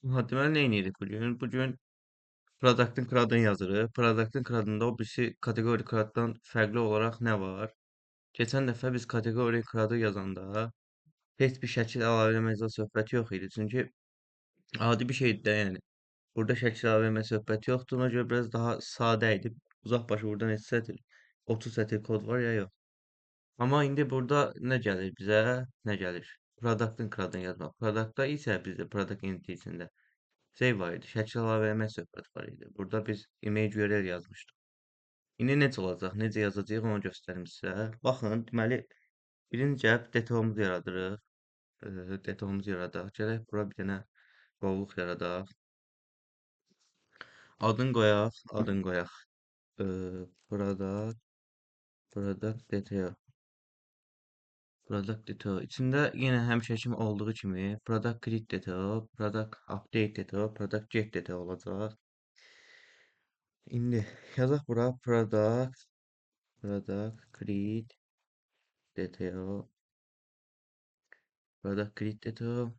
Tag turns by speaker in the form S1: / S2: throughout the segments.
S1: Deməli nə edirik bu gün? Bu gün Product'ın kradını yazırıq. Product'ın kradında o birisi kateqori kraddan fərqli olaraq nə var? Keçən dəfə biz kateqori kradı yazanda heç bir şəkil əlavə eləməkdən söhbət yox idi. Çünki adi bir şeydir də, yəni. Burada şəkil əlavə eləmək söhbət yoxdur. Ona görə biraz daha sadə idi. Uzaq başı burada neçə sətir? 30 sətir kod var ya yox. Amma indi burada nə gəlir bizə? Nə gəlir? Product'ın kradını yazmaq. Product'da isə bizdə product entity içində şey var idi. Şəkil əlavə etmək söhbəti var idi. Burada biz image URL yazmışdıq. İndi necə olacaq? Necə yazacağıq onu göstərim sizə. Baxın, deməli birinci gəlib detailımızı yaradırıq. Detailımızı yaradaq. Gələk bura bir dənə qovluq yaradaq. Adını qoyaq, adını qoyaq. Product, product detail. Product detail. İçində yenə həmişə kimi olduğu kimi product create detail, product update detail, product get detail olacaq. İndi yazaq bura product create detail, product create detail,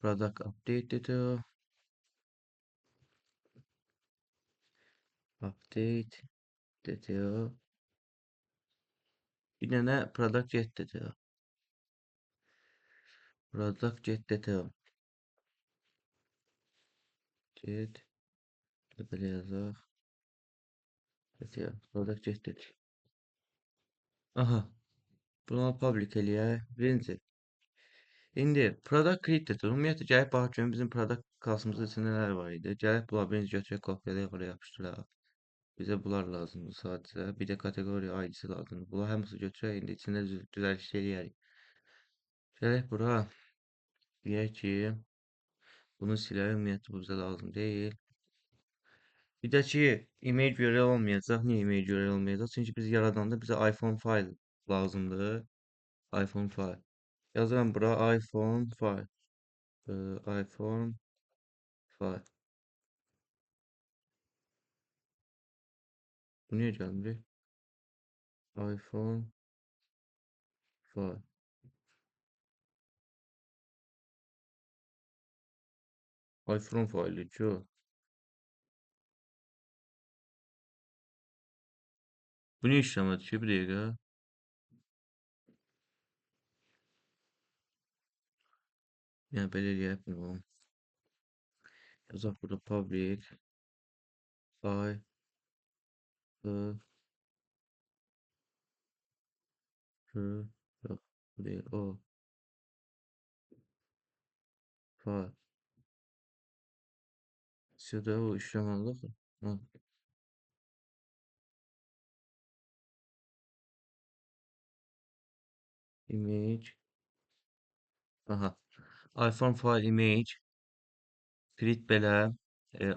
S1: product update detail, update detail. Bir dənə product get detail. Product get detail. Get belə yazaq. Detail. Product get detail. Aha. Bunu public eləyək. Birinci. İndi product create detail. Ümumiyyətlə gəlib baxaq görün bizim product klassımızın içində nələr var idi. Gəlib bunları birinci götürək, kopyalayaq, oraya yapışdıraq. Bizə bunlar lazımdır sadəcə. Bir də kateqoriya ID-si lazımdır. Bunlar hamısı götürək, indi içində düzəliş eləyərik. Gələk bura. Deyək ki, bunu silək, ümumiyyətlə bu bizə lazım deyil. Bir də ki, image URL olmayacaq. Niyə image URL olmayacaq? Çünki biz yaradanda bizə iPhone file lazımdır. iPhone file. Yazıram bura iPhone file. iPhone file. Bu niyə gəlmir? iPhone file. iPhone file ki o. Bu niyə işləmədi ki? Bir dəqiqə. Yəni belə eləyək bunu. Yazaq burada public file yox, bu deyil, o file. Sizdə o işləməlidir axı. Ha, image. Aha. iPhone file image. Create belə.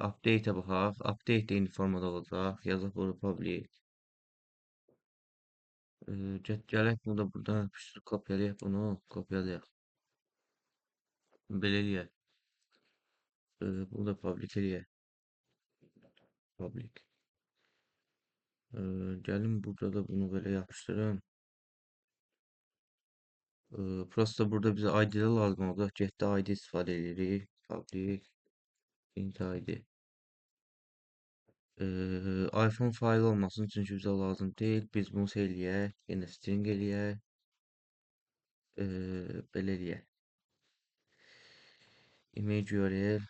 S1: Update-ə baxaq. Update də eyni formada olacaq. Yazaq burada public. Gələk bunu da buradan yapışdırıb kopyalayaq bunu. Kopyalayaq. Belə eləyək. Bunu da public eləyək. Public. Gəlin burada da bunu belə yapışdırım. Prosta burada bizə ID-lər lazım olacaq. Getdə ID istifadə edirik. Public. Int ID. iPhone faylı olmasın çünki bizə lazım deyil. Biz bunu eləyək. Yenə string eləyək. Belə eləyək. Image URL.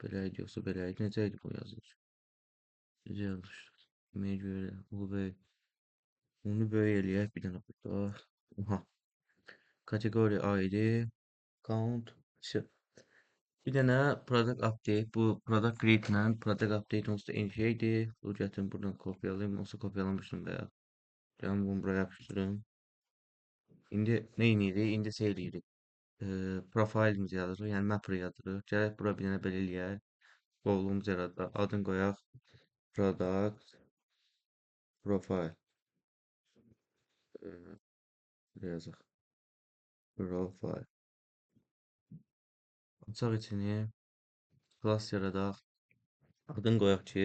S1: Belə idi yoxsa belə idi. Necə idi bu yazılış? Necə yazılışdır? Image URL. Bu böyük. Bunu böyük eləyək bir dənə burada. Aha. Kateqori ID. Count. Bir dənə product update. Bu product create ilə product update onsuz da eyni şeydir. Bu gətirin buradan kopyalayayım. Onsuz kopyalamışdım da ya. Gəlin bunu buraya yapışdırım. İndi nə edirik? İndi şey eləyirik. Profilimizi yazırıq. Yəni mapper yazırıq. Gələk bura bir dənə belə eləyək. Qovluğumuzu yaradaq. Adını qoyaq. Product profile. Belə yazaq. Profile. Açaq içini. Class yaradaq. Adını qoyaq ki,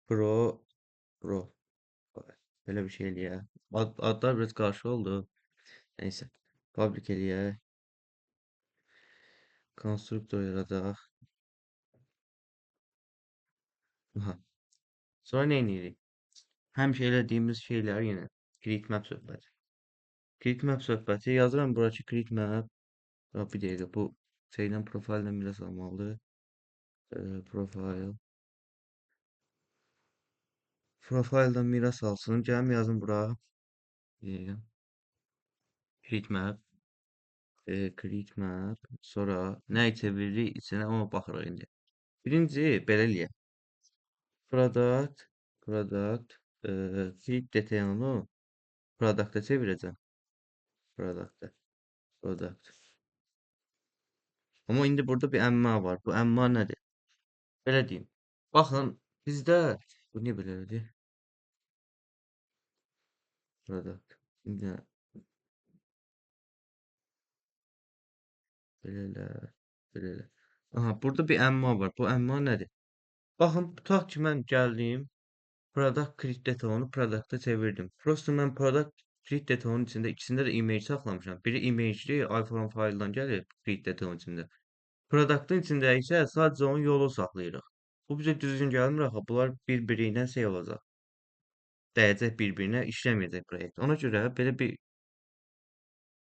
S1: pro. Belə bir şey eləyək. Adlar biraz qarşı oldu. Neyse. Public eləyək. Konstruktor yaradaq. Aha. Sonra nə edirik? Həmişə elədiyimiz şeylər yenə create map söhbəti. Create map söhbəti yazıram bura ki create map. Ya bir dəqiqə bu şeylə profillə biraz almalıdır. Profile. Profildən miras alsın. Gəlim yazım bura. Bir dəqiqə. Create map. Create map. Sonra nə çeviririk içinə ona baxırıq indi. Birinci belə eləyək. Product. Product. Create detailını product'a çevirəcəm. Product'a. Product. Amma indi burada bir əmma var. Bu əmma nədir? Belə deyim. Baxın, bizdə bu niyə belədir? Product. İndi belə elə, belə elə. Aha, burada bir əmma var. Bu əmma nədir? Baxın, tutaq ki, mən gəldim, product create data-onu product'a çevirdim. Prosta mən product create data-onun içində ikisində də image saxlamışam. Biri image-li, iPhone fayldan gəlir create data-onun içində. Produktın içində isə sadəcə onun yolu saxlayırıq. Bu bizə düzgün gəlmir axı. Bunlar bir-biri ilə şey olacaq. Dəyəcək bir-birinə, işləməyəcək proyekt. Ona görə belə bir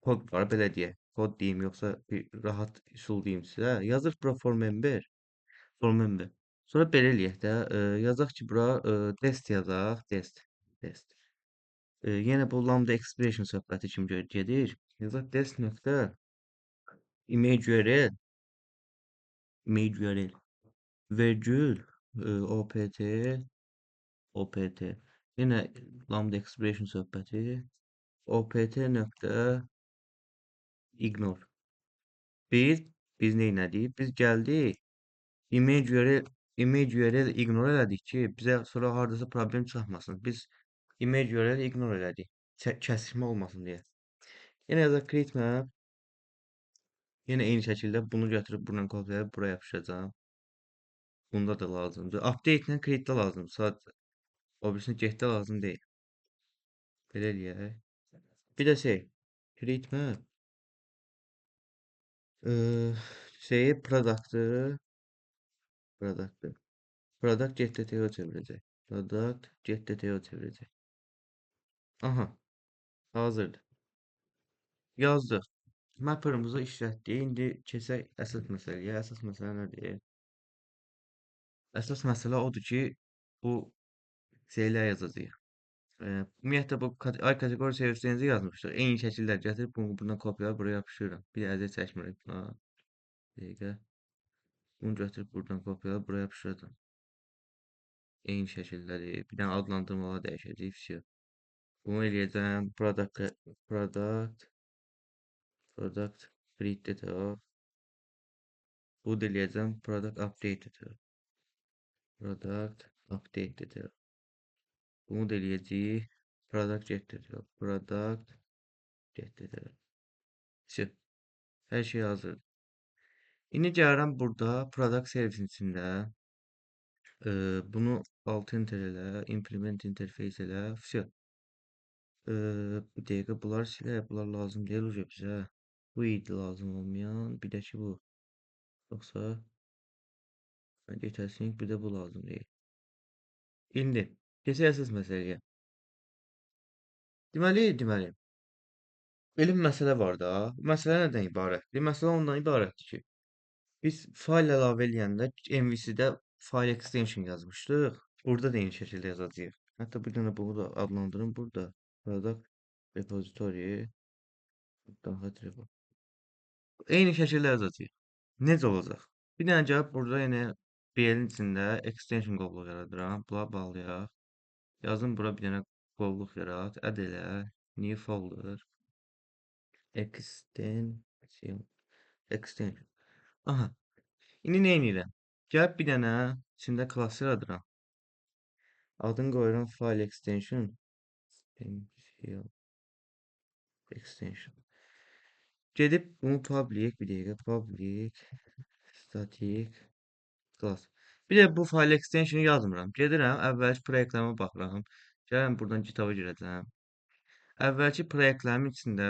S1: kod var, belə deyək. Kod deyim, yoxsa bir rahat üsul deyim sizə. Yazır bura for member, for member. Sonra belə eləyək də, yazaq ki, bura dest yazaq, dest. Yenə bu lambda expression söhbəti kimi gedir. Yazaq dest nöqtə image URL, image URL, vergül, opt, opt. Yenə lambda expression söhbəti, opt nöqtə ignore. Biz neynədik? Biz gəldik, image URL ignore elədik ki, bizə sonra hardasa problem çıxmasın. Biz image URL ignore elədik. Kəsişmə olmasın deyə. Yenə yazaq create map. Yenə eyni şəkildə bunu götürüb buradan kopyalayıb buraya yapışacağım. Bunda da lazımdır. Update ilə create də lazımdır. Sadəcə o birisini getdə lazım deyil. Belə eləyək. Bir də şey, create map şeyi product'ı product get.to çevirəcək. Product get.to çevirəcək. Aha, hazırdır. Yazdıq. Mapper'ımızı işlətdik. İndi keçək əsas məsələyə. Əsas məsələ nədir? Əsas məsələ odur ki, bu şeylər yazacağıq. Ümumiyyətlə bu ay kateqori servislərinizə yazmışdır. Eyni şəkillər gətirib bunu buradan kopyalayıb buraya yapışdırıram. Bir də əziyyət çəkmirəm. Ha, dəqiqə. Bunu götürüb buradan kopyalayıb buraya yapışdıracağım. Eyni şəkilləri, bir dənə adlandırmaları dəyişəcəyik. Vəsiyo. Bunu eləyəcəm. Product create data. Bu da eləyəcəm. Product update data. Product update data. Bunu da eləyəcəyik. Product get data. Product get data. Vəsiyo. Hər şey hazırdır. İndi gəlirəm burada product servisin içində. Bunu alt enter elə, implement interface elə. Vəsiyo. Bir dəqiqə bunlar silək, bunlar lazım deyil uca bizə. Bu idi lazım olmayan, bir də ki bu. Yoxsa getəsinik, bir də bu lazım deyil. İndi keçək əsas məsələyə. Deməli, belə bir məsələ var da. Bu məsələ nədən ibarətdir? Məsələ ondan ibarətdir ki, biz fayl əlavə eləyəndə MVC-də file extension yazmışdıq. Burada da eyni şəkildə yazacağıq. Hətta bir dənə bunu da adlandırım burada. Product repository. Eyni şəkildə yazacağıq. Necə olacaq? Bir dənə gəlib burada yenə BL-in içində extension qovluq yaradıram. Buna bağlayaq. Yazım bura bir dənə qovluq yarat. Add elə. New folder. Extension. Extension. Aha. İndi nə edirəm? Gəlib bir dənə içində class yaradıram. Adını qoyuram file extension. Extension. Gedib bunu public, bir dəqiqə public static class. Bir də bu file extensionu yazmıram. Gedirəm, əvvəlki proyektlərimə baxıram. Gəlirəm buradan GitHub-a girəcəm. Əvvəlki proyektlərimin içində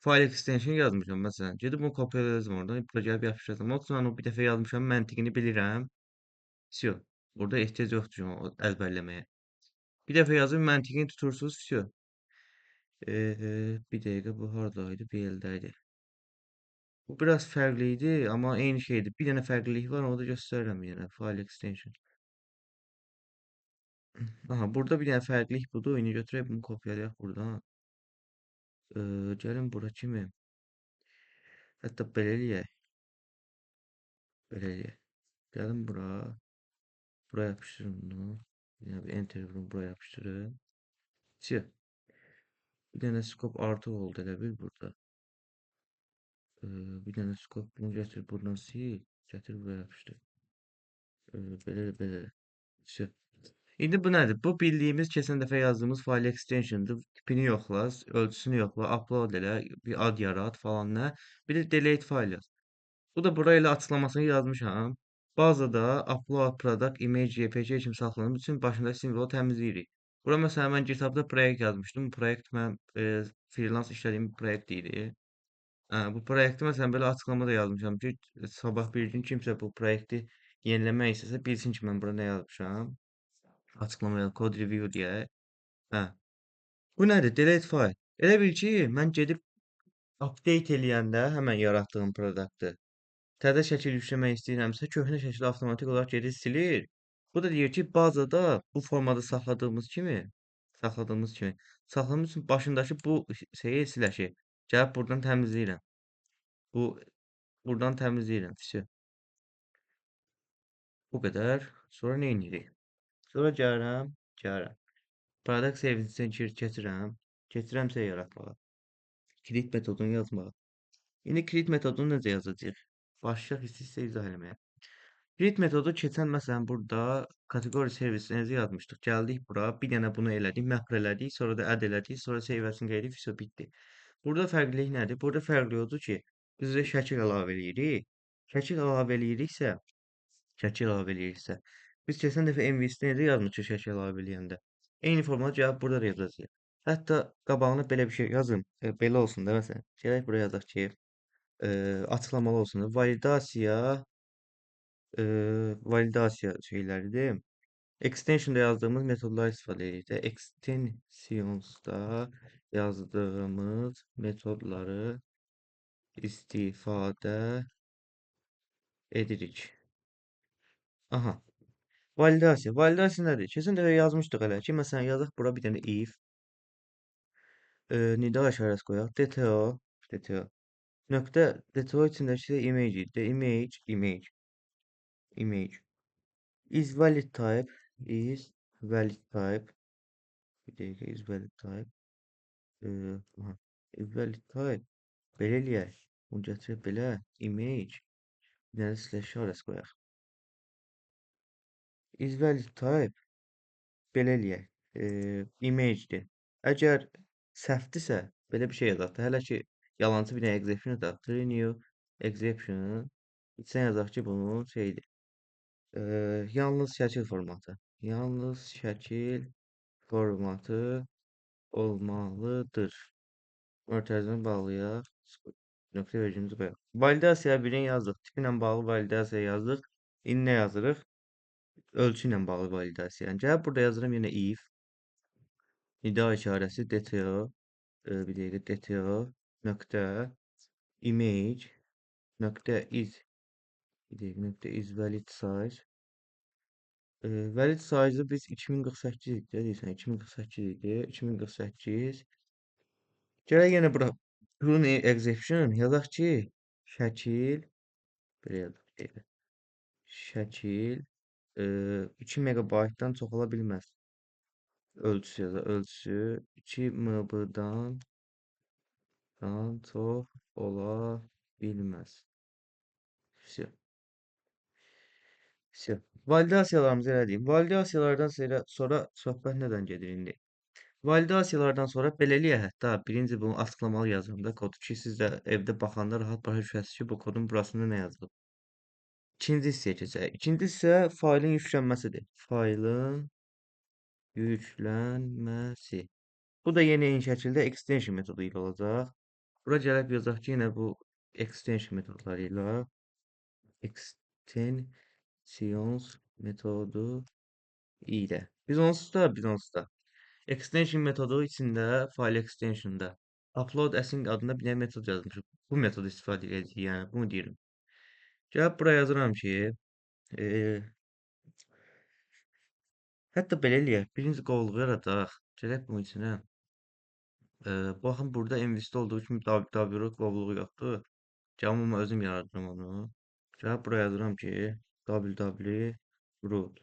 S1: File extension yazmışam məsələn. Gedib onu kopyalayacağam oradan. Bura gəlib yapışdıracağam. O zaman o bir dəfə yazmışam, məntiqini bilirəm. Всё. Burada ehtiyac yoxdur o əzbərləməyə. Bir dəfə yazıb məntiqini tutursunuz, всё. Bir dəqiqə bu haradaydı? Bir yerdəydi. Bu biraz fərqli idi, amma eyni şeydir. Bir dənə fərqlilik var, onu da göstərirəm yenə. File extension. Aha, burada bir dənə fərqlilik budur. İndi götürək bunu kopyalayaq buradan. Gəlin bura kimi. Hətta belə eləyək. Belə eləyək. Gəlin bura. Buraya yapıştırın bunu. Yine bir enter vurun buraya yapıştırın. Siyah. Bir tane scope artı oldu elə bil burada. Bir tane scope bunu getir buradan sil. Getir buraya yapıştır. Belə belə. Siyah. İndi bu nədir? Bu bildiyimiz keçən dəfə yazdığımız file extension'dır. Tipini yoxla, ölçüsünü yoxla, upload elə, bir ad yarat falan nə. Bir də delete file yaz. Bu da burayla açıklamasını yazmışam. Bazada upload product image jpg kimi saxlanıb üçün başında simvolu təmizləyirik. Bura məsələn mən GitHub-da proyekt yazmışdım. Bu proyekt mən freelance işlədiyim bir proyekt idi. Bu proyekti məsələn belə açıqlamada yazmışam ki, sabah bir gün kimsə bu proyekti yeniləmək istəsə bilsin ki, mən bura nə yazmışam. Açıqlamaya code review deyək. Hə. Bu nədir? Delete file. Elə bil ki, mən gedib update eləyəndə həmən yaratdığım produktı təzə şəkil yükləmək istəyirəmsə, köhnə şəkli avtomatik olaraq geri silir. Bu da deyir ki, bazada bu formada saxladığımız üçün başındakı bu şeyi siləşir. Gəlib buradan təmizləyirəm. Bu buradan təmizləyirəm. Fisyo. Bu qədər. Sonra nə edirik? Sonra gəlirəm. Product servisi keçirəm. Keçirəmsə yaratmağa. Create metodunu yazmağa. İndi create metodunu necə yazacağıq? Başlayaq istəyirsə izah eləməyə. Read metodu keçən məsələn burada kateqori servislərini yazmışdıq. Gəldik bura, bir dənə bunu elədik, məhr elədik, sonra da add elədik, sonra save-əsini qeyd etdik, bitdi. Burada fərqlilik nədir? Burada fərqli odur ki, biz də şəkil əlavə eləyirik. Şəkil əlavə eləyiriksə, biz keçən dəfə MVC-də necə yazmışıq şəkil əlavə eləyəndə? Eyni formada cavab burada da yazacağıq. Hətta qabağına belə bir şey yazın. Belə olsun da məsələn. Gələk buraya yazaq ki, açıqlamalı olsun. Validasiya şeyləridir. Extension'da yazdığımız metodları istifadə edirik də. Extensions'da yazdığımız metodları istifadə edirik. Aha. Validasiya. Validasiya nədir? Keçən dəfə yazmışdıq hələ ki, məsələn yazaq bura bir dənə if nida işarəsi qoyaq. DTO nöqtə DTO içindəki də image idi. Image is valid type bir dəqiqə is valid type aha, is valid type belə eləyək. Bunu gətirib belə image bir dənə slash işarəsi qoyaq. Is valid type belə eləyək. Image'dir. Əgər səhvdirsə belə bir şey yazaq da. Hələ ki yalançı bir dənə exception yazaq. New exception içdən yazaq ki bunun şeydir. Yalnız şəkil formatı. Yalnız şəkil formatı olmalıdır. Mötərizəni bağlayaq. Nöqtə vergimizi qoyaq. Validasiya birini yazdıq. Tipi ilə bağlı validasiya yazdıq. İndi nə yazırıq? Ölçü ilə bağlı validasiya. Yəni gəlib burada yazıram yenə if nida işarəsi DTO bir dəqiqə DTO nöqtə image nöqtə is bir dəqiqə nöqtə is valid size valid size'ı biz 2048 idi deyirsən 2048 idi 2048 gələk yenə bura Rune exception yazaq ki şəkil belə yazaq şəkil 2 megabaytdan çox ola bilməz. Ölçüsü yazaq. Ölçüsü 2 MB-dan çox ola bilməz. Всё. Всё. Validasiyalarımızı elədik. Validasiyalardan sonra söhbət nədən gedir indi? Validasiyalardan sonra belə eləyək hətta birinci bunu açıqlamalı yazıram da kodu ki siz də evdə baxanda rahat başa düşəsiniz ki bu kodun burasında nə yazılıb. İkinci hissəyə keçək. İkinci hissə faylın yüklənməsidir. Faylın yüklənməsi. Bu da yenə eyni şəkildə extension metodu ilə olacaq. Bura gəlib yazaq ki, yenə bu extension metodları ilə extensions metodu ilə. Biz onsuz da extension metodu içində file extension'da upload async adında bir dənə metod yazmışıq. Bu metodu istifadə edəcəyik, yəni bunu deyirəm. Gəlib bura yazıram ki, e, hətta belə eləyək. Birinci qovluğu yaradaq. Gələk bunun içinə. Baxın burada MVC-də olduğu kimi www qovluğu yoxdur. Gəlin amma özüm yaradıram onu. Gəlib bura yazıram ki, www root.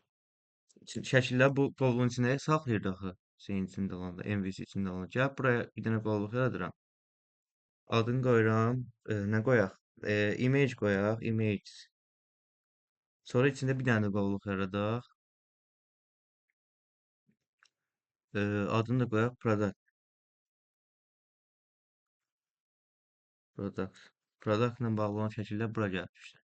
S1: Şəkillər bu qovluğun içində saxlayır axı. Şeyin içində olanda, MVC içində olanda. Gəlib buraya bir dənə qovluq yaradıram. Adını qoyuram. Nə qoyaq? Image qoyaq. Image. Sonra içində bir dənə də qovluq yaradaq. Adını da qoyaq product. Product. Product ilə bağlı olan şəkillər bura gəlmişdir.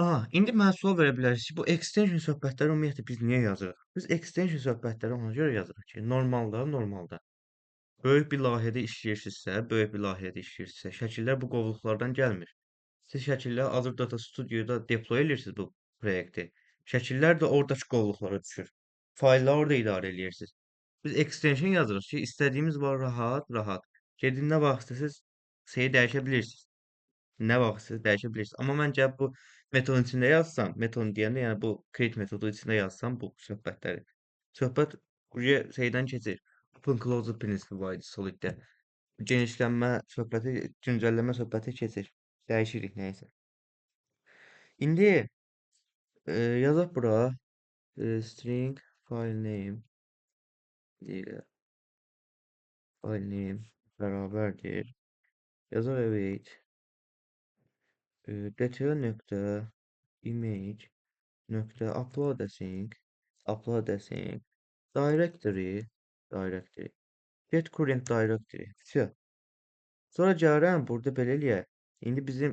S1: Aha, indi mənə sual verə bilərsiniz ki, bu extension söhbətləri ümumiyyətlə biz niyə yazırıq? Biz extension söhbətləri ona görə yazırıq ki, normalda böyük bir layihədə işləyirsinizsə, şəkillər bu qovluqlardan gəlmir. Siz şəkillər Azure Data Studio'da deploy edirsiniz bu proyekti. Şəkillər də oradakı qovluqlara düşür. Faylları orada idarə edirsiniz. Biz extension yazırıq ki, istədiyimiz var rahat. Gedin nə vaxt istəsiniz şeyi dəyişə bilirsiniz. Nə vaxt istəsiniz dəyişə bilirsiniz. Amma mən gəlib bu metodun içində yazsam, metodun deyəndə yəni bu create metodu içində yazsam bu söhbətləri. Söhbət şeydən keçir. Open closed principle var idi Soliddə. Genişlənmə söhbəti, güncəlləmə söhbəti keçir. Dəyişirik nəysə. İndi yazaq bura string file name deyil. File name bərabərdir. Yazaq await data nöqtə image nöqtə upload async directory get current directory. Все. Sonra gəlirəm burada belə eləyək. İndi bizim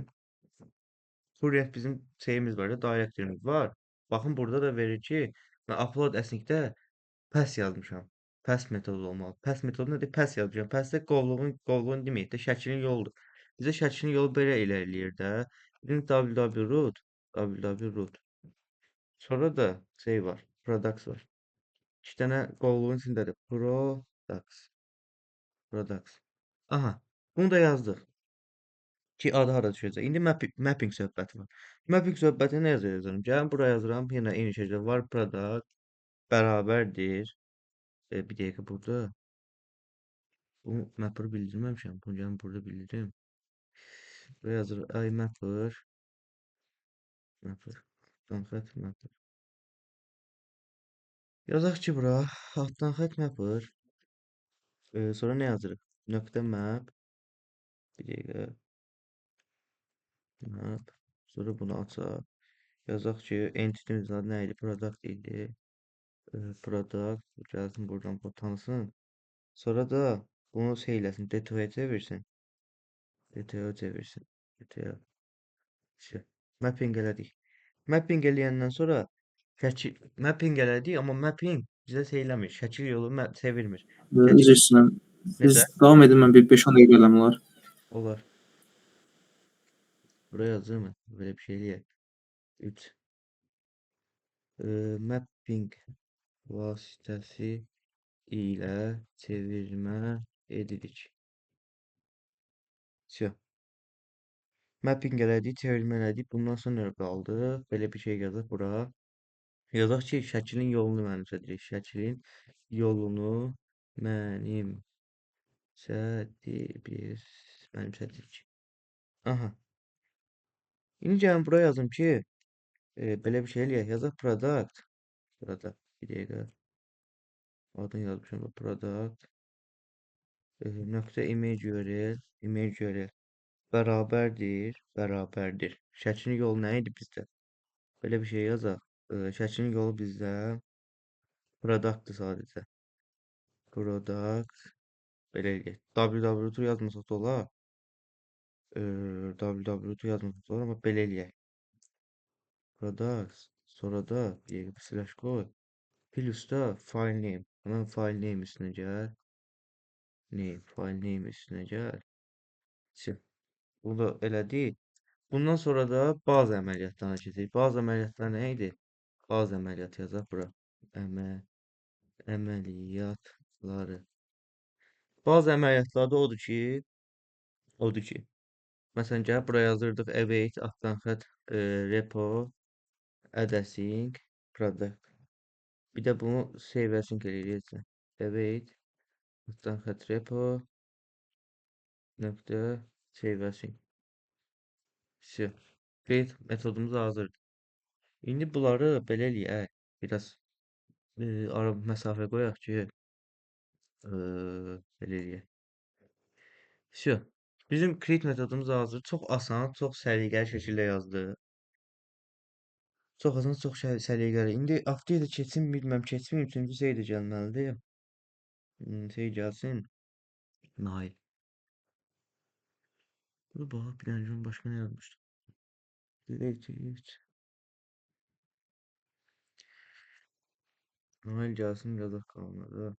S1: current bizim şeyimiz var da, directory'miz var. Baxın burada da verir ki, mən upload async-də pass yazmışam. Pass metodu olmalı. Pass metodu nədir? Pass yazmışam. Pass də qovluğun deməkdir də şəklin yoludur. Bizə şəklin yolu belə eləyir də. Bizim www.root. Sonra da şey var. Products var. 2 dənə qovluğun içindədir. Products. Aha. Bunu da yazdıq. Ki adı hara düşəcək. İndi mapping söhbəti var. Mapping söhbəti nə yazıram? Gəlin buraya yazıram. Yenə eyni şəkildə var product bərabərdir. Bir dəqiqə burada. Bu mapper bildirməmişəm. Bunu gəlin burada bildirim. Buraya yazırıq. I mapper. Altdan xətt mapper. Yazaq ki bura. Altdan xətt mapper. Sonra nə yazırıq? Nöqtə map. Bir dəqiqə. Map. Sonra bunu açaq. Yazaq ki entity'mizin adı nə idi? Product idi. Product. Gəlsin buradan bu tanısın. Sonra da bunu şey eləsin. DTO-ya çevirsin. DTO çevirsin. DTO. Şey. Mapping elədik. Mapping eləyəndən sonra mapping elədik, amma mapping bizə şey eləmir. Şəkil yolu çevirmir.
S2: Üzr istəyirəm. Siz
S1: Necə?
S2: davam edin, mən bir 5-10 dəqiqə gələm olar.
S1: Olar. Buraya yazırım. Böyle bir şey eləyək. 3. Mapping vasitəsi ilə çevirmə edirik. Всё. Mapping elədik, çevirmə elədik. Bundan sonra qaldı. Belə bir şey yazaq bura. Yazaq ki, şəklin yolunu mənimsədirik. Şəklin yolunu mənimsədirik. Aha. İndi gəlin buraya yazım ki, belə bir şey eləyək. Yazaq product. Bir dəqiqə. Adını yazmışam. Product. Nöqtə image URL bərabərdir. Şəklin yolu nə idi bizdə? Belə bir şey yazaq. Şəklin yolu bizdə productdır sadəcə. Product. Belə eləyək. www yazmasaq da olar. www yazmasaq da olar, amma belə eləyək. Products. Sonra da bir slash qoy. Plus da file name. Hemen file name üstünə gəl. File name üstünə gəl. Sil. Bunu elədik. Bundan sonra da bazı əməliyyatlarına keçirik. Bazı əməliyyatlar nə idi? Bazı əməliyyat yazaq bura. Əmə, əməliyyatları. Bazı əməliyyatlarda odur ki, məsələn gəlib bura yazdırdıq await, altdan xətt, repo, addressing, product. Bir də bunu save as eləyəcəksən. Await, altdan xətt repo, nöqtə, save as. Все. Create metodumuz hazırdır. İndi bunları belə eləyək. Biraz ara məsafə qoyaq ki, belə eləyək. Все. Bizim create metodumuz hazır. Çox asan, çox səliqəli şəkildə yazdı. Çox asan, çox səliqəli. İndi update keçsin, bilmirəm keçməyim, çünki şey də gəlməlidir. Şey gəlsin. Nail. Dur bax, bir dənə başqa nə yazmışdım? Delete. Nail gəlsin, yazaq qalmadı.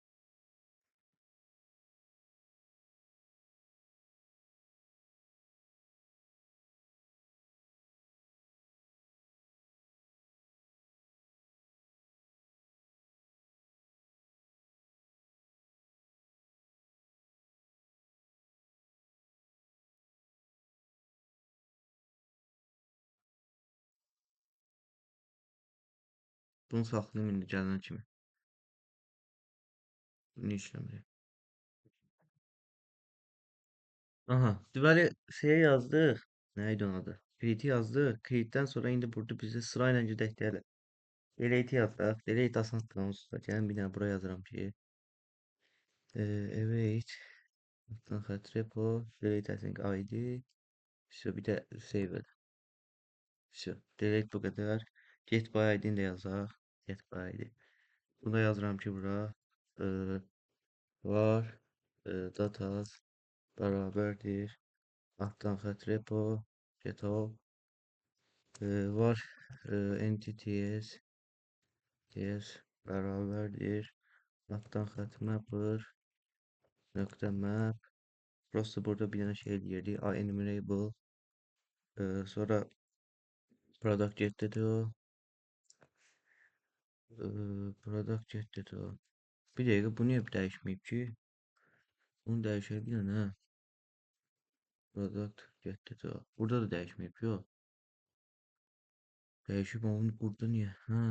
S1: Bunu saxlayım indi gələn kimi. Bunu işləmir. Aha, deməli şeyə yazdıq. Nə idi onun adı? Create yazdıq. Create'dən sonra indi burada bizə sırayla gedək deyələr. Delete yazdıq. Delete asandır onsuz da. Gəlin bir dənə buraya yazıram ki. Await. Altdan xətt repo. Delete async ID. Все, bir də save et. Все. Delete bu qədər. Get by ID-ni də yazaq. Get by ID. Bunu da yazıram ki bura. Eee, var. Datas bərabərdir. Altdan xətt repo. Get all. Var. Entities. Yes. Bərabərdir. Altdan xətt mapper. Nöqtə map. Prosta burada bir dənə şey eləyirdik. Enumerable. Sonra product getdir o. Product getdir o. Bir dəqiqə bu niyə dəyişməyib ki? Bunu dəyişə bilən hə. Product getdir o. Burada da dəyişməyib yox. Dəyişib onu burada niyə? Hə.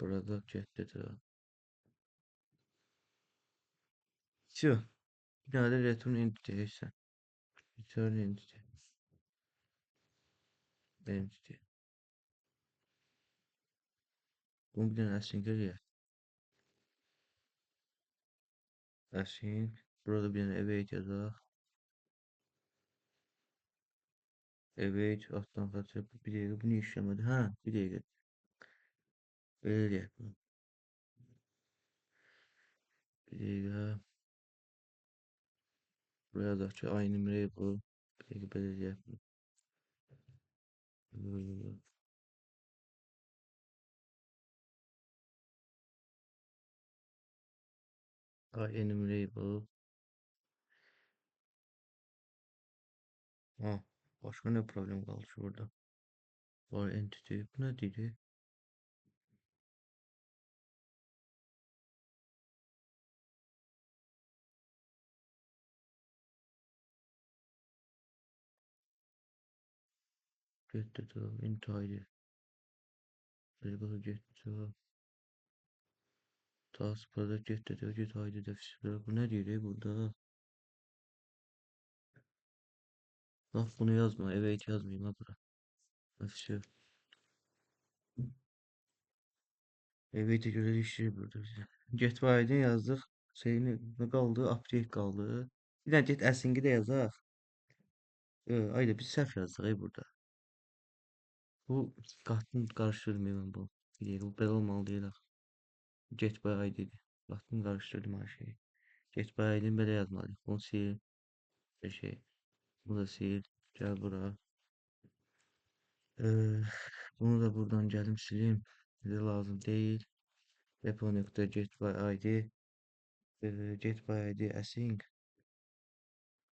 S1: Product getdir o. Все. Bir dənə də return entity deyirsən. Return entity. Entity. Bunu bir dənə async eləyək. Async. Burada bir dənə await yazaq. Await altdan xətt bir dəqiqə bu niyə işləmədi? Hə, bir dəqiqə. Belə eləyək bunu. Bir dəqiqə. Buraya yazaq ki enumerable. Bir dəqiqə belə eləyək bunu. Enumerable. Ha, başqa nə problem qaldı ki burada? Var entity. Bu nə deyir? Getdi to int ID. Variable getdi to task product getdi to get ID defisitləri. Bu nə deyir burada? Bax bunu yazma. Await yazmayayım ha bura. Все. Await'e görə işləyir burada bizə. Get by ID yazdıq. Şeyini nə qaldı? Update qaldı. Bir dənə get async-i də yazaq. Ayda biz səhv yazdıq burada. Bu qatını qarışdırmayım bu. Bir dəqiqə, bu belə olmalı deyil axı. Get by ID-dir. Qatını qarışdırdım hər şeyi. Get by ID-ni belə yazmalıyıq. Bunu sil. Bir şey. Bunu da sil. Gəl bura. Bunu da buradan gəlim silim. Bizə lazım deyil. Repo.getById. Get by ID async.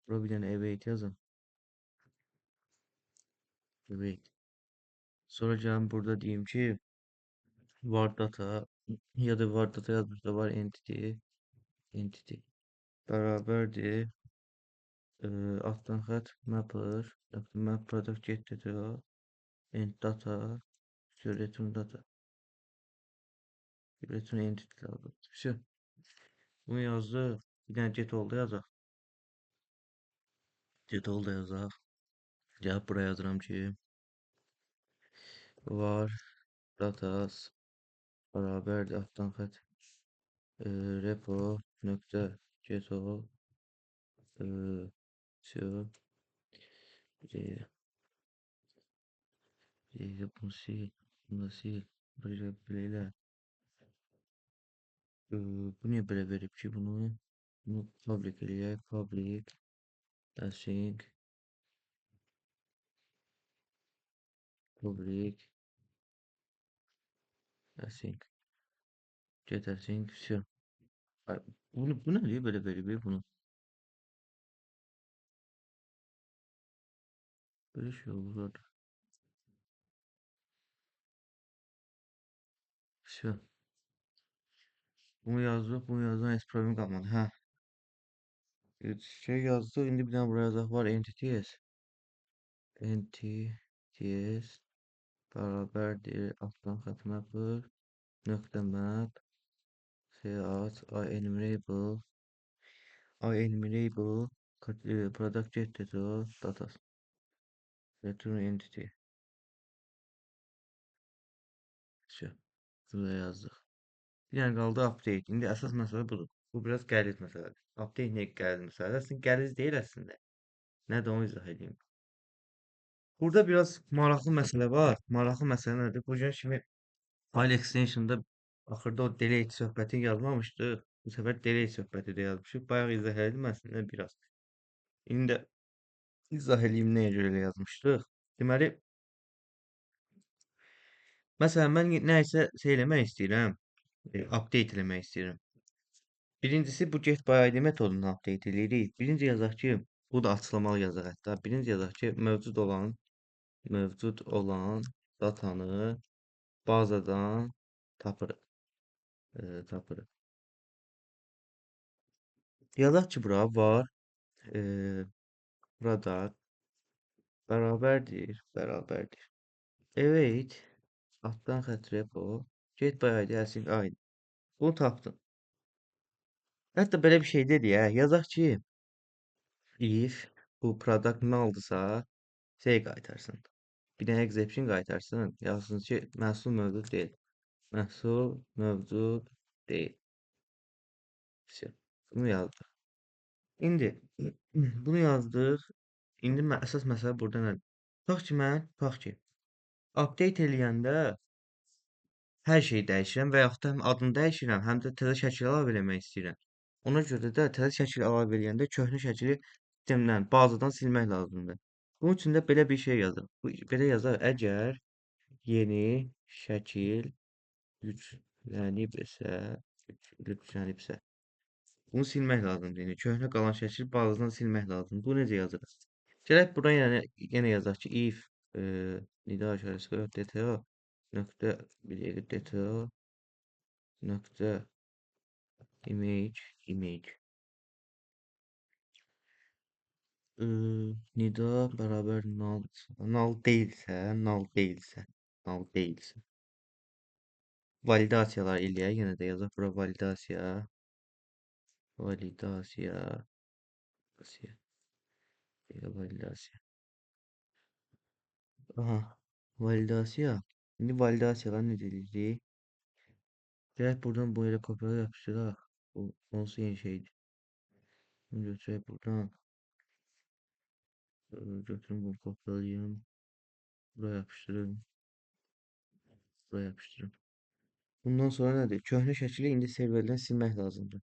S1: Bura bir dənə await yazın. Await. Sonra gəlin burada deyim ki, var data ya da var data yazmışda var entity bərabərdir. Altdan xətt mapper map product get dedi o. End data return data return entity lazım. Все. Bunu yazdı. Bir dənə get oldu yazaq. Get oldu yazaq. Gəlib buraya yazıram ki, var datas bərabərdir altdan xətt repo nöqtə get ol все bunu sil bunu sil belə bu niyə belə verib ki bunu public eləyək public async public async get async все. Bu nədir belə verib bunu? Böyle şey olur orada. Все. Bunu yazdık, bunu yazdan heç problem qalmadı. Hə. Şey yazdıq, indi bir dənə buraya yazaq var entities bərabərdir altdan xətt mapper nöqtə map seat enumerable product get data return entity. Все. Buraya yazdıq. Bir dənə qaldı update. İndi əsas məsələ budur. Bu biraz qəliz məsələdir. Update nə qəliz məsələdir? Əslində qəliz deyil əslində. Nədir onu izah edeyim. Burada biraz maraqlı məsələ var. Maraqlı məsələ nədir? Bu gün kimi file extension'da axırda o delete söhbəti yazmamışdıq. Bu səfər delete söhbəti də yazmışıq. Bayaq izah elədim əslində biraz. İndi də izah edeyim nəyə görə elə yazmışdıq. Deməli, məsələn mən nəyisə şey eləmək istəyirəm, update eləmək istəyirəm. Birincisi bu get by id metodunu update eləyirik. Birinci yazaq ki, bu da açıqlamalı yazaq hətta. Birinci yazaq ki, mövcud olan datanı bazadan tapırıq. Tapırıq. Yazaq ki, bura var product bərabərdir. Await altdan xətt repo get by id async id. Bunu tapdım. Hətta belə bir şey dedi ya. Yazaq ki, if bu product null'dırsa şey qaytarsın. Bir dənə exception qaytarsın. Yazsın ki, məhsul mövcud deyil. Məhsul mövcud deyil. Все. Bunu yazdıq. İndi bunu yazdıq. İndi əsas məsələ burada nədir? Tutaq ki, update eləyəndə hər şeyi dəyişirəm və yaxud da həm adını dəyişirəm, həm də təzə şəkil əlavə eləmək istəyirəm. Ona görə də təzə şəkil əlavə eləyəndə köhnə şəkili sistemdən, bazadan silmək lazımdır. Bunun üçün də belə bir şey yazır. Belə yazar, əgər yeni şəkil yüklənibsə, bunu silmək lazımdır. Yəni köhnə qalan şəkli bazadan silmək lazımdır. Bu necə yazırıq? Gələk bura yenə yazaq ki, if nida işarəsi dto nöqtə bir yeri dto nöqtə image nida bərabər null deyilsə validasiyalar eləyək. Yenə də yazaq bura validasiya validasiya. Aha, validasiya. İndi validasiyalar necə edirik? Gələk buradan bu yerə kopyala yapışdıraq. Bu onsuz yeni şeydir. Bunu götürək buradan. Götürüm bunu kopyalayayım. Buraya yapıştırın. Buraya yapıştırın. Bundan sonra nədir? Köhnə şəkili indi serverdən silmək lazımdır.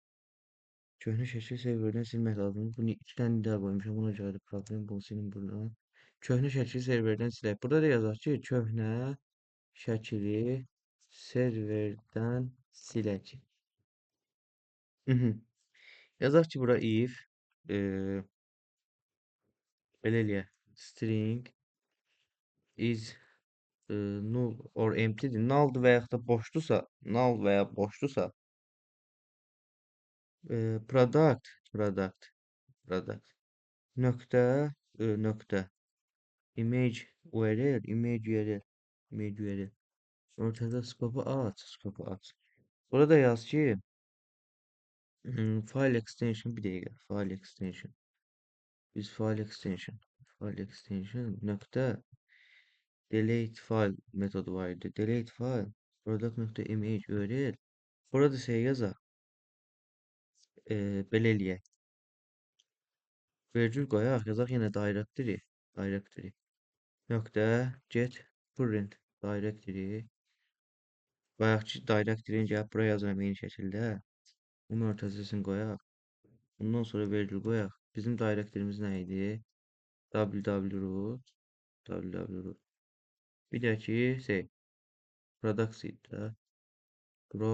S1: Köhnə şəkili serverdən silmək lazımdır. Bunu 2 dənə nida qoymuşam. Buna görə də problem. Bunu silin buradan. Köhnə şəkili serverdən silək. Burada da yazaq ki, köhnə şəkili serverdən silək. Yazaq ki, bura if Belə eləyək. String is null or empty'dir. Nulldur və yaxud da boşdursa, null və ya boşdursa, product nöqtə nöqtə image URL ortada skopu aç. Burada yaz ki, file extension bir dəqiqə, file extension nöqtə delete file metodu var idi. Delete file product.image URL. Burada şey yazaq. Belə eləyək. Vergül qoyaq, yazaq yenə directory. Nöqtə get current directory. Bayaqki directory'ni gəlib buraya yazıram eyni şəkildə. Bunun ortasını qoyaq. Bundan sonra vergül qoyaq. Bizim directory'miz nə idi? www www. Bir də ki, products idi də. Pro.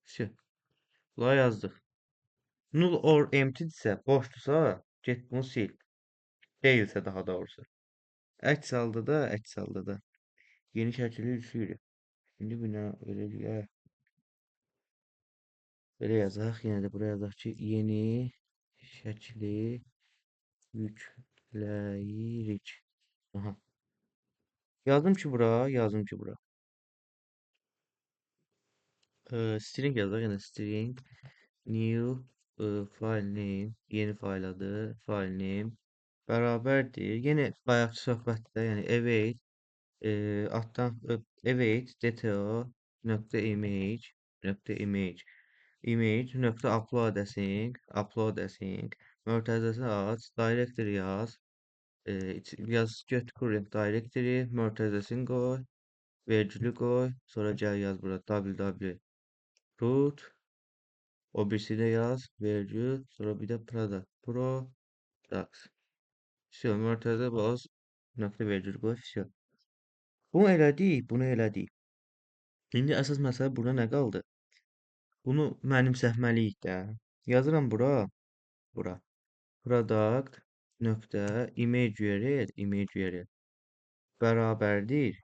S1: Şey. Buna yazdıq. Null or emptydirsə, boşdursa, get bunu sil. Deyilsə daha doğrusu. Əks halda da yeni şəkili düşürük. İndi buna belə eləyək. Belə yazaq. Yenə də buraya yazaq ki, yeni şəkli yükləyirik. Aha. Yazdım ki bura. String yazaq. Yenə string new file name, yeni fayl adı, file name bərabərdir. Yenə bayaqki söhbətdə, yəni await await image nöqtə upload async mötərizəsini aç, directory yaz, yaz get current directory mötərizəsini qoy, vergülü qoy, sonra gəl yaz burada www root, o birisi də yaz, vergül, sonra bir də products. Всё, mötərizə bas, nöqtə vergül qoy, всё. Bunu elədik. İndi əsas məsələ burada nə qaldı? Bunu mənimsətməliyik də. Yazıram bura. Product nöqtə image URL bərabərdir.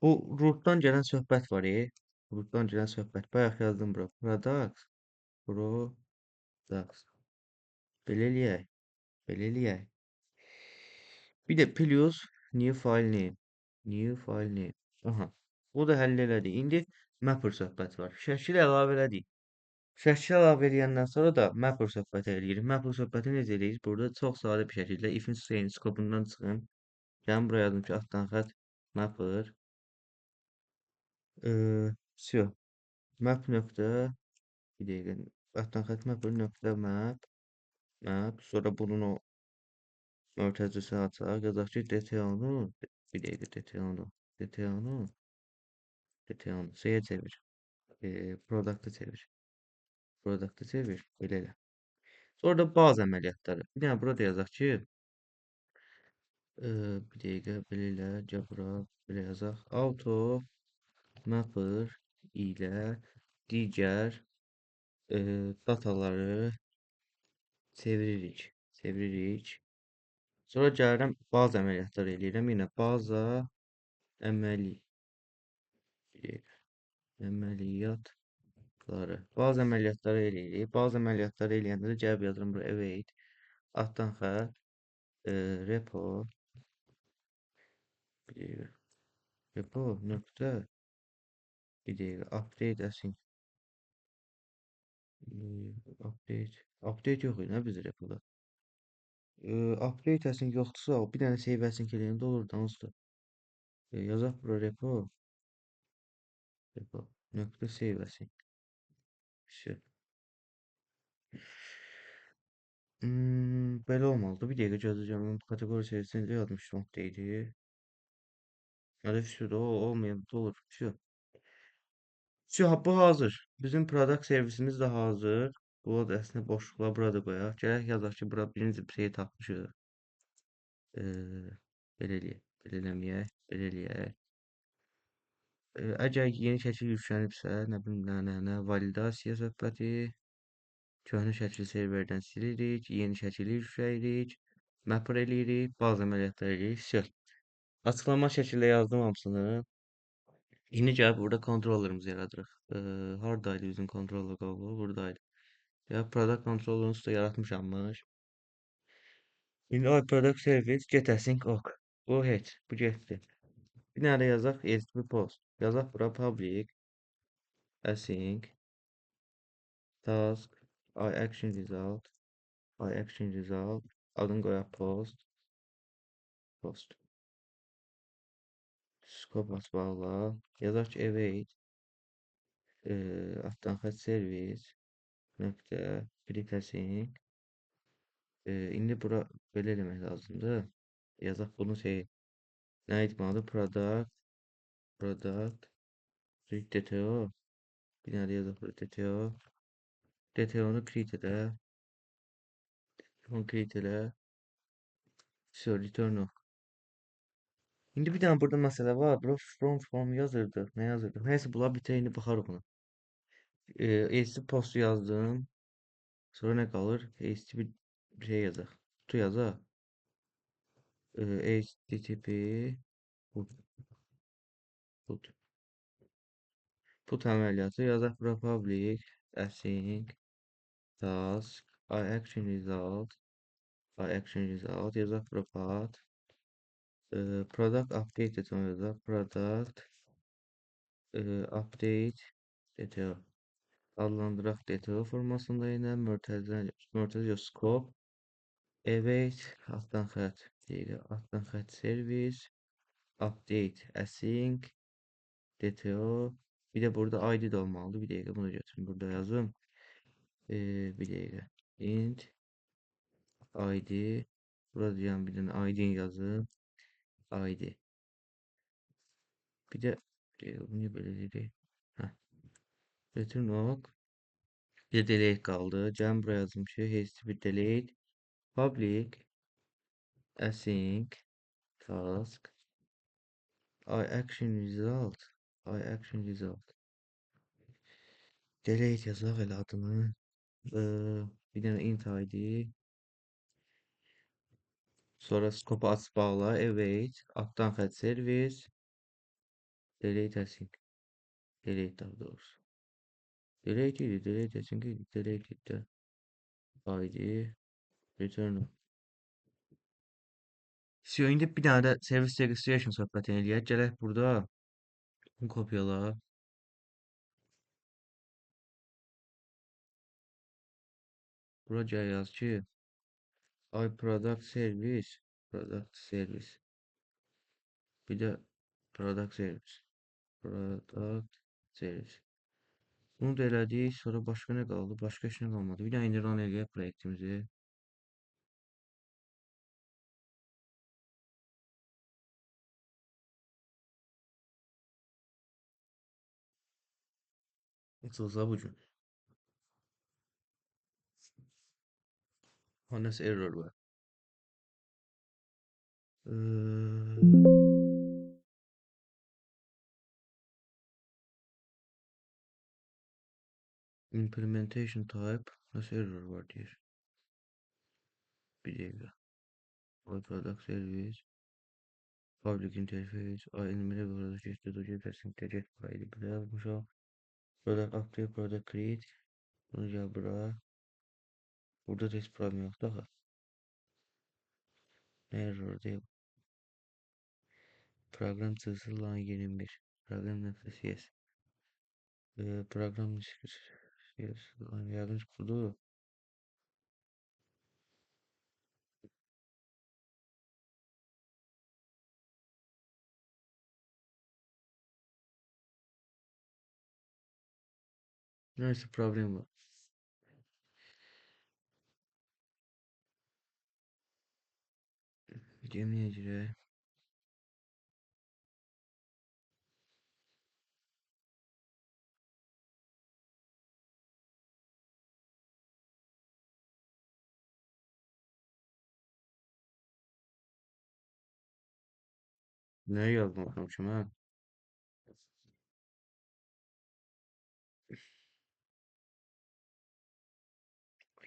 S1: Bu rootdan gələn söhbət var, Bayaq yazdım bura. Products. Belə eləyək. Bir də plus new file name. Aha. Bu da həll elədik. İndi mapper söhbət var. Şəkil əlavə elədik. Şəkil əlavə edəndən sonra da mapper söhbəti eləyirik. Mapper söhbəti necə eləyirik? Burada çox sadə bir şəkildə if'in stringin skopundan çıxın. Gəlin buraya yazdım ki, altdan xətt mapper. Всё. Map nöqtə bir dəqiqə. Altdan xətt mapper nöqtə map. Sonra bunun o mötərizəsini açaq. Yazaq ki, DTO-nu bir dəqiqə DTO-nu şeyə çevir. Product'a çevir. Belə elə. Sonra da bazı əməliyyatları. Bir dənə burada yazaq ki, bir dəqiqə belə elə, gəl bura, belə yazaq. Auto mapper ilə digər dataları çeviririk. Sonra gəlirəm bazı əməliyyatları eləyirəm. Yenə baza əməliyyatları. Bazı əməliyyatları eləyirik. Bazı əməliyyatları eləyəndə də gəlib yazıram bura await. Altdan xətt repo bir dəqiqə. Repo nöqtə bir dəqiqə update async update yox idi nə bizdə repoda. Update async yoxdursa, bir dənə save async eləyəndə olur da onsuz. Yazaq bura repo nöqtə save async. Всё. Belə olmalıdır. Bir dəqiqə gözləyəcəm. Mən kateqoriya içərisində yazmışdım update-i. Hələ всё da olmayıb da olur. Всё. Bu hazır. Bizim product servisimiz də hazır. Bu da əslində boşluqlar burada qoyaq. Gələk yazaq ki, bura birinci bir şey tapmışıq. Belə eləyək. Əgər yeni şəkil yüklənibsə, nə bilim, validasiya söhbəti. Köhnə şəkli serverdən silirik, yeni şəkili yükləyirik, mapper eləyirik, baza əməliyyatları eləyirik, sel. Açıqlama şəkildə yazdım hamısını. İndi gəlib burada controllerimizi yaradırıq. Hardaydı bizim controller qovluğu? Buradaydı. Ya product controller'ını da yaratmışammış. İndi ay product service get async ok. Bu heç, bu getdi. Bir dənə də yazaq HTTP post. Yazaq bura public async task action result action result adını qoyaq post scope aç bağla yazaq ki await altdan xətt service nöqtə print async indi bura belə eləmək lazımdır. Yazaq bunu nə etməlidir? Product read DTO bir dənə də yazaq bura DTO-nu create edə onu create elə so return o. İndi bir dənə burada məsələ var. Bura from yazırdıq. Nə yazırdıq? Nəysə bunlar bitə indi baxarıq ona. HTTP postu yazdım. Sonra nə qalır? HTTP bir şey yazaq. Kutu yazaq. HTTP put, put, put əməliyyatı yazaq. Bura public async task action result yazaq. Bura path product update yazaq. Product update DTO adlandıraq DTO formasında yenə mötərizə scope await altdan xətt altdan xətt service update async DTO bir də burada ID də olmalıdır. Bir dəqiqə bunu götürün burada yazım. Bir dəqiqə int ID burada deyən bir dənə ID yazım. ID bir də bu niyə belə dedik? Return ok bir delete qaldı. Gəlin buraya yazdım ki HTTP delete public async task action result delete yazaq elə adını bir dənə int id sonra scope aç bağla await altdan xətt service delete async delete daha doğrusu delete async delete də id return indi bir dənə də service registration söhbət eləyək. Gələk burada bunu kopyala. Bura gəl yaz ki product service bir də product service bunu da elədik. Sonra başqa nə qaldı? Başqa heç nə qalmadı. Bir dənə indi run eləyək proyektimizi. Açılsa bu gün. Honest error var. Implementation type nasıl error var deyir. Bir dəqiqə. Product service public interface enumerate product işte do get get file bile yazmışam. Product update product create bunu gel bura. Burada da hiç problem yok daha. Error değil. Program sırası line 21. Program nefes yes. Program yes. Line yanlış kurdu. Neyse problem var. Gemiyecire. Ne yazmamışım ha?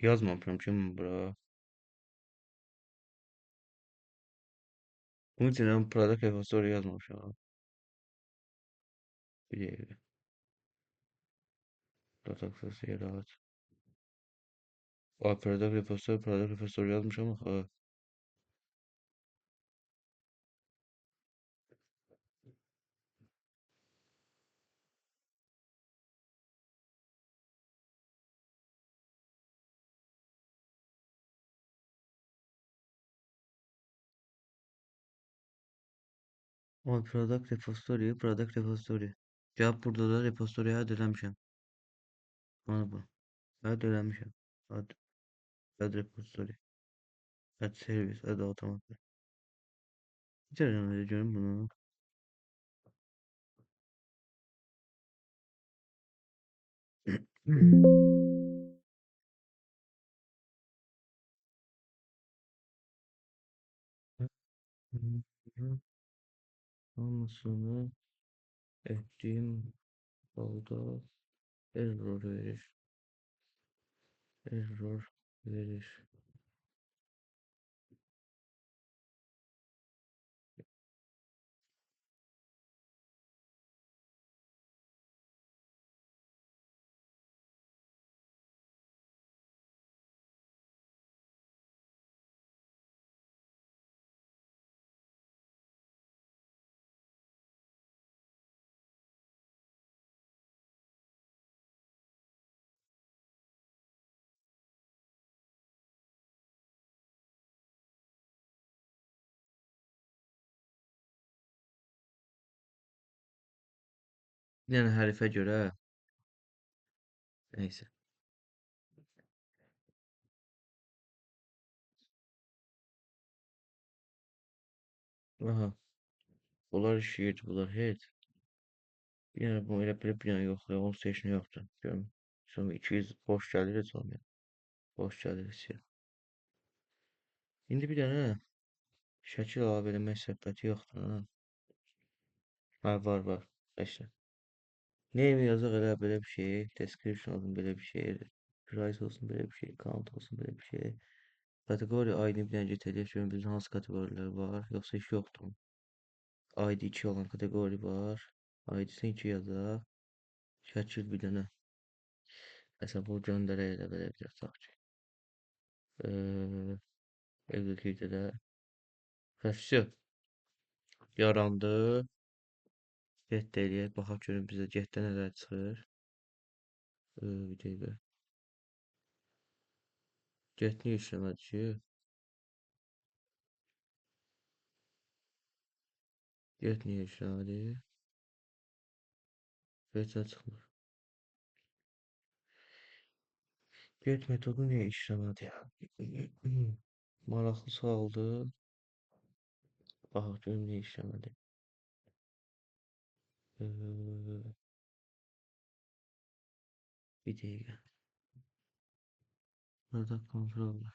S1: Yazmamışam kim bura. Bunun için ben product repository yazmamışam. Bir dakika. Product repository rahat. Aa, product repository yazmış ama ama product repository. Cevap burada da repository'e add eləmişəm. Ana bu. Add eləmişəm. Add repository. Add service. Add automatic. Bir tane görüm bunu. Olmasını ettiğim oldu. Error verir. Error verir. Yani herife göre neyse. Aha. Bunlar işləyir, bunlar heç. Yəni bu elə belə bir dənə yoxdur, onun seçini yoxdur. Görüm. Sonra 200 boş gəlir sonra. Boş gəlir isə. İndi bir dənə şəkil əlavə eləmək söhbəti yoxdur, ha. Ha, var. Eşlə. Name yazaq elə belə bir şey. Description olsun belə bir şey. Price olsun belə bir şey. Count olsun belə bir şey. Kateqori ID bir dənə get eləyək görüm bizdə hansı kateqorilər var. Yoxsa heç yoxdur. ID 2 olan kateqori var. ID-sən 2 yazaq. Şəkil bir dənə. Məsələn bu göndərək elə belə bir tutaq ki. Execute-də. Vəsə yarandı. Get eləyək. Baxaq görüm bizə getdə nələr çıxır. Bir dəqiqə. Get niyə işləmədi ki? Get niyə işləmədi? Getdə çıxmır. Get metodu niyə işləmədi? Maraqlı sualdı. Baxaq görüm niyə işləmədi. Bir dəqiqə. Burada kontrol var.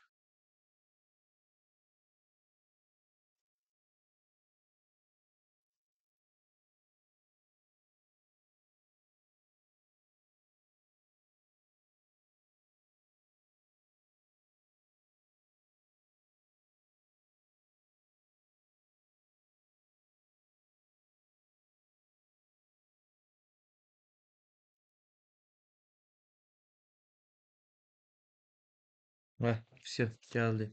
S1: Heh, vəsə gəldi.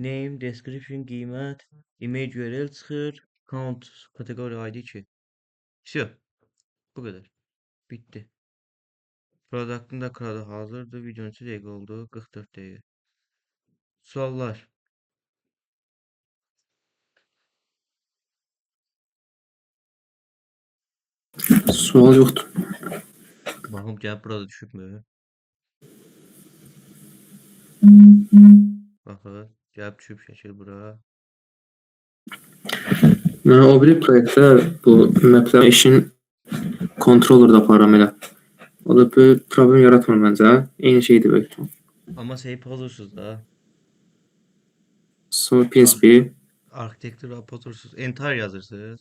S1: Name, description, qiymət, image URL çıxır, count, kateqori ID 2. Vəsə, bu qədər. Bitdi. Product'ın da kralı hazırdır. Videonun 2 dəqiqə oldu. 44 dəqiqə. Suallar.
S2: Sual yoxdur.
S1: Baxım gəlib burada düşübmü? Baxın, gəlib düşüb şəkil bura.
S2: Mən o biri proyektdə bu map'lərin işin controller'da aparıram elə. O da bir problem yaratmır məncə. Eyni şeydir böyük ihtimal.
S1: Amma şeyi pozursuz da.
S2: So PSP.
S1: Architecture pozursuz. Entire yazırsınız.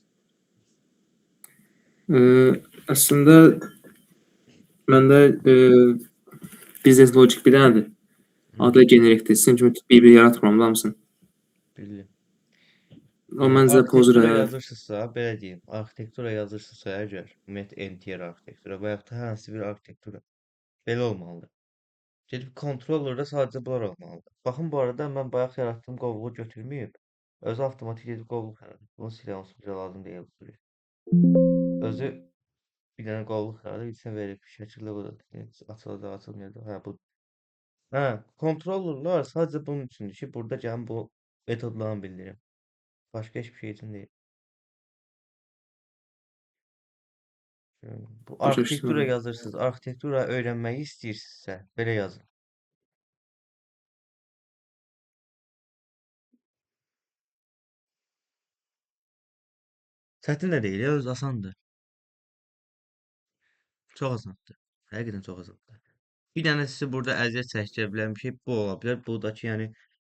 S2: Əslində məndə business logic bir dənədir. Adı generikdir. Sizin kimi bir yaratmıram da mısın?
S1: Bildim.
S2: O məncə pozur
S1: Arxitektura
S2: hə.
S1: yazırsınızsa, belə deyim, arxitektura yazırsınızsa əgər, ümumiyyətlə NTR arxitektura və yaxud da hər hansı bir arxitektura belə olmalıdır. Gedib kontrollerdə sadəcə bunlar olmalıdır. Baxın, bu arada mən bayaq yaratdığım qovluğu götürməyib, özü avtomatik edib qovluq yaradır. Bunu silən olsun, bizə lazım deyil bu sürü. Özü bir dənə qovluq yaradır, içinə verib şəkildə bu da açılacaq, açılmayacaq. Hə, bu. Hə, kontrollerlər sadəcə bunun üçündür ki, burada gəlin bu metodlarını bildirim. Başqa heç bir şey üçün deyil. Bu
S2: Başa
S1: arxitektura
S2: düşdüm.
S1: yazırsınız. Arxitektura öyrənməyi istəyirsinizsə, belə yazın. Çətin də deyil, ya, öz asandır. Çox asandır. Həqiqətən çox asandır. Bir dənə sizi burada əziyyət çəkdirə bilən bir şey bu ola bilər. Bu da ki, yəni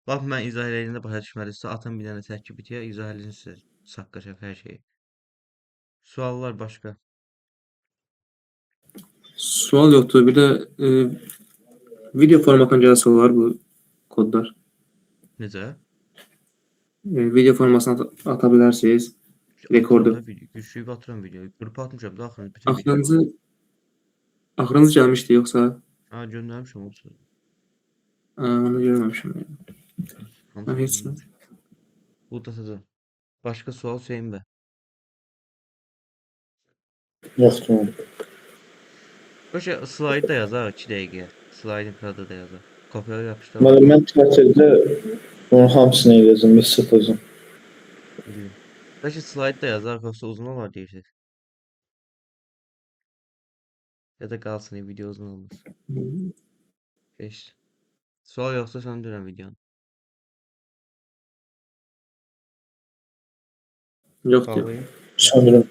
S1: lap mən izah eləyəndə başa düşməlisiniz. Atın bir dənə çəkib bitiyə, izah eləsin sizə şaqqa-şaq hər şeyi. Suallar başqa.
S2: Sual yoxdur. Bir də video formatına gəlsə olar bu kodlar.
S1: Necə?
S2: Video formasına ata bilərsiniz.
S1: Atıram da
S2: Rekordu.
S1: video. Güclüyüb atıram videoyu. Qrupa atmışam da axırıncı bütün videoları.
S2: Axırıncı axırıncı gəlmişdi yoxsa?
S1: Ha, göndərmişəm olsun.
S2: Onu görməmişəm. Mən
S1: Hamısını
S2: heç
S1: göndərmişəm. Bu da sizə. Başqa sual Hüseyn bəy.
S3: Yoxdur.
S1: Başa slaydı da yazaq 2 dəqiqəyə. Slaydın adı da yazaq. Kopyala yapışdır.
S3: Mən tətildə onun hamısını eləyəcəm, biz sıfıracam.
S1: Bildim. Bəlkə slayd da yazaq, yoxsa uzun olar deyirsiniz. Ya da qalsın, video uzun olmaz. 5. Sual yoxsa söndürəm videonu.
S2: Yoxdur.
S1: Bağlayın.
S3: Söndürüm.